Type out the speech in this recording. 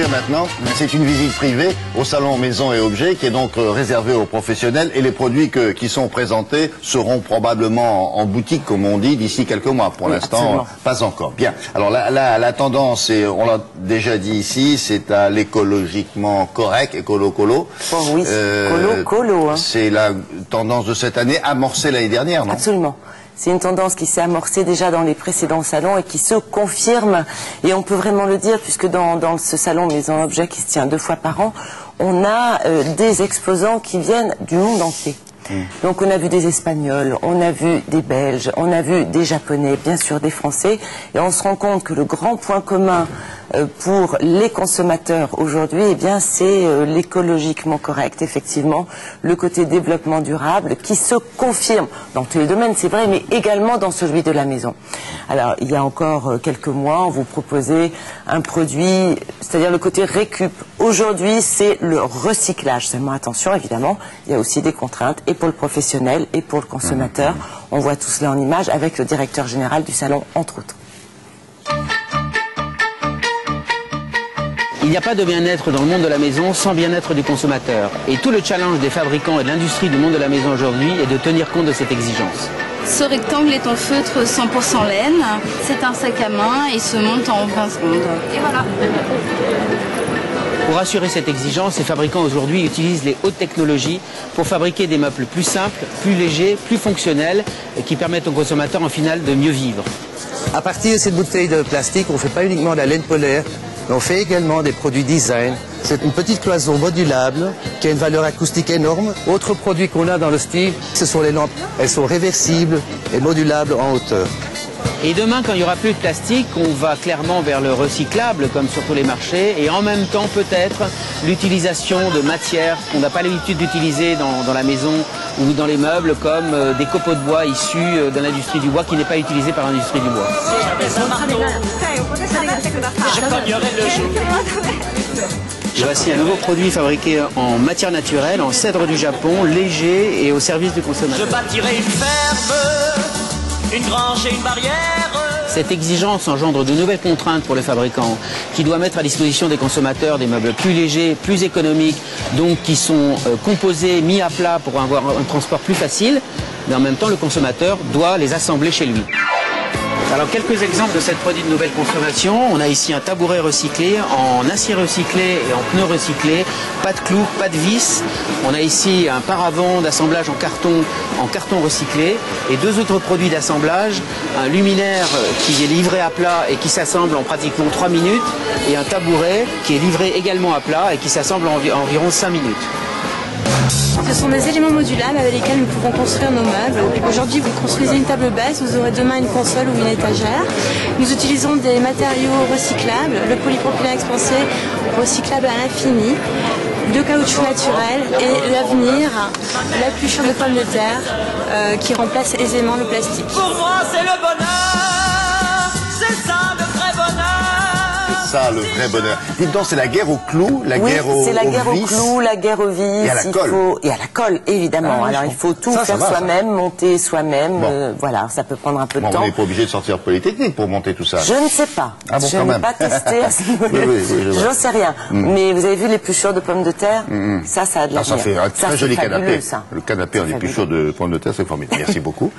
découvrir maintenant, c'est une visite privée au salon Maison et Objets qui est donc réservé aux professionnels, et les produits qui sont présentés seront probablement en boutique, comme on dit, d'ici quelques mois. Pour l'instant, pas encore. Bien. Alors la tendance, on l'a déjà dit ici, c'est à l'écologiquement correct, écolo-colo. Oh oui, colo-colo. Hein. C'est la tendance de cette année, amorcée l'année dernière, non? Absolument. C'est une tendance qui s'est amorcée déjà dans les précédents salons et qui se confirme. Et on peut vraiment le dire, puisque dans ce salon Maison Objet qui se tient 2 fois par an, on a des exposants qui viennent du monde entier. Donc on a vu des Espagnols, on a vu des Belges, on a vu des Japonais, bien sûr des Français. Et on se rend compte que le grand point commun pour les consommateurs aujourd'hui, eh bien, c'est l'écologiquement correct, effectivement, le côté développement durable qui se confirme dans tous les domaines, c'est vrai, mais également dans celui de la maison. Alors, il y a encore quelques mois, on vous proposait un produit, c'est-à-dire le côté récup. Aujourd'hui, c'est le recyclage. Seulement, attention, évidemment, il y a aussi des contraintes, et pour le professionnel, et pour le consommateur. On voit tout cela en image avec le directeur général du salon, entre autres. Il n'y a pas de bien-être dans le monde de la maison sans bien-être du consommateur. Et tout le challenge des fabricants et de l'industrie du monde de la maison aujourd'hui est de tenir compte de cette exigence. Ce rectangle est en feutre 100% laine. C'est un sac à main et il se monte en 20 secondes. Et voilà. Pour assurer cette exigence, les fabricants aujourd'hui utilisent les hautes technologies pour fabriquer des meubles plus simples, plus légers, plus fonctionnels et qui permettent aux consommateurs en final de mieux vivre. À partir de cette bouteille de plastique, on ne fait pas uniquement de la laine polaire, mais on fait également des produits design. C'est une petite cloison modulable qui a une valeur acoustique énorme. Autre produit qu'on a dans le style, ce sont les lampes. Elles sont réversibles et modulables en hauteur. Et demain, quand il n'y aura plus de plastique, on va clairement vers le recyclable, comme sur tous les marchés, et en même temps, peut-être, l'utilisation de matières qu'on n'a pas l'habitude d'utiliser dans la maison ou dans les meubles, comme des copeaux de bois issus de l'industrie du bois, qui n'est pas utilisé par l'industrie du bois. Voici un nouveau produit fabriqué en matière naturelle, en cèdre du Japon, léger et au service du consommateur. Je bâtirai une ferme, une grange et une barrière. Cette exigence engendre de nouvelles contraintes pour les fabricants, qui doivent mettre à disposition des consommateurs des meubles plus légers, plus économiques, donc qui sont composés, mis à plat pour avoir un transport plus facile, mais en même temps le consommateur doit les assembler chez lui. Alors quelques exemples de cette produit de nouvelle consommation. On a ici un tabouret recyclé en acier recyclé et en pneus recyclés, pas de clous, pas de vis. On a ici un paravent d'assemblage en carton recyclé, et 2 autres produits d'assemblage, un luminaire qui est livré à plat et qui s'assemble en pratiquement 3 minutes, et un tabouret qui est livré également à plat et qui s'assemble en environ 5 minutes. Ce sont des éléments modulables avec lesquels nous pouvons construire nos meubles. Aujourd'hui, vous construisez une table basse, vous aurez demain une console ou une étagère. Nous utilisons des matériaux recyclables, le polypropylène expansé recyclable à l'infini, de caoutchouc naturel, et l'avenir, l'épluchure de pommes de terre qui remplace aisément le plastique. Pour moi, c'est le bonheur, c'est ça le vrai bonheur. Ça, le vrai bonheur. Dites donc, c'est la guerre au clou, la guerre au vis. C'est la guerre au clou, la guerre au vis. Et à la colle. Et à la colle, évidemment. Alors, il faut tout faire soi-même, monter soi-même. Bon. Voilà, ça peut prendre un peu de temps. On n'est pas obligé de sortir Polytechnique pour monter tout ça. Je ne sais pas. Ah bon, je n'ai pas testé à ce niveau-là. Oui, J'en sais rien. Mais vous avez vu l'épluchure de pommes de terre? Ça a de l'avenir. Ça fait un très joli canapé. Ça. Le canapé en épluchure de pommes de terre, c'est formidable. Merci beaucoup.